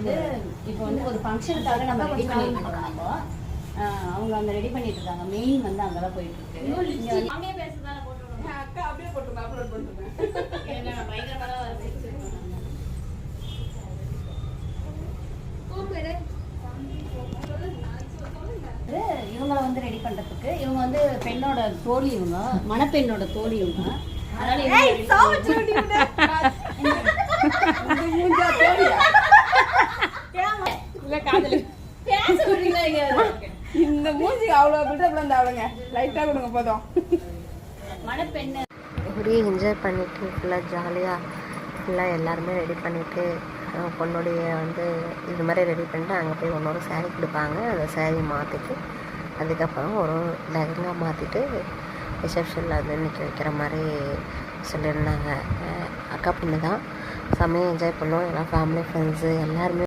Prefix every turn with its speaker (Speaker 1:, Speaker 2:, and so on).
Speaker 1: வந்து இப்போ வந்து ஒரு ஃபங்க்ஷனுக்காக நம்ம ரெடி பண்ணிட்டு இருக்கோம். நம்ம அவங்க அங்கே ரெடி பண்ணிட்டு இருக்காங்க. மெயின் வந்து அங்கெல்லாம் போயிட்டு இருக்கு.
Speaker 2: அங்கேயே பேசுறதால போட்டுருவாங்க.
Speaker 3: அக்கா அப்படியே போட்டுருங்க, அப்லோட் பண்ணுறேன்.
Speaker 2: நான் பயங்கரமா தான்
Speaker 1: இவங்களை வந்து ரெடி பண்றதுக்கு இவங்க வந்து பெண்ணோட தோழி, இவங்க மணப்பெண்ணோட தோழி இவங்க. அதனால
Speaker 3: இந்த மூஞ்சி அவ்வளோ பில்டப்ல இருந்தா அவளுங்க லைட்டாக கொடுங்க போதும்.
Speaker 1: மணப்பெண்ணு
Speaker 4: இப்படியே என்ஜாய் பண்ணிட்டு ஃபுல்லாக ஜாலியாக ஃபுல்லாக எல்லாருமே ரெடி பண்ணிவிட்டு பொண்ணுடைய வந்து இது மாதிரி ரெடி பண்ணிட்டு அங்கே போய் ஒன்றொரு சேரீ கொடுப்பாங்க. அந்த சேரீ மாற்றிட்டு அதுக்கப்புறம் ஒரு லெஹங்கா மாற்றிட்டு ரிசப்ஷனில் வந்து நிற்க வைக்கிற மாதிரி சொல்லியிருந்தாங்க. அக்கா பொண்ணு தான் செம்மையாக என்ஜாய் பண்ணோம். எல்லாம் ஃபேமிலி ஃப்ரெண்ட்ஸு எல்லாருமே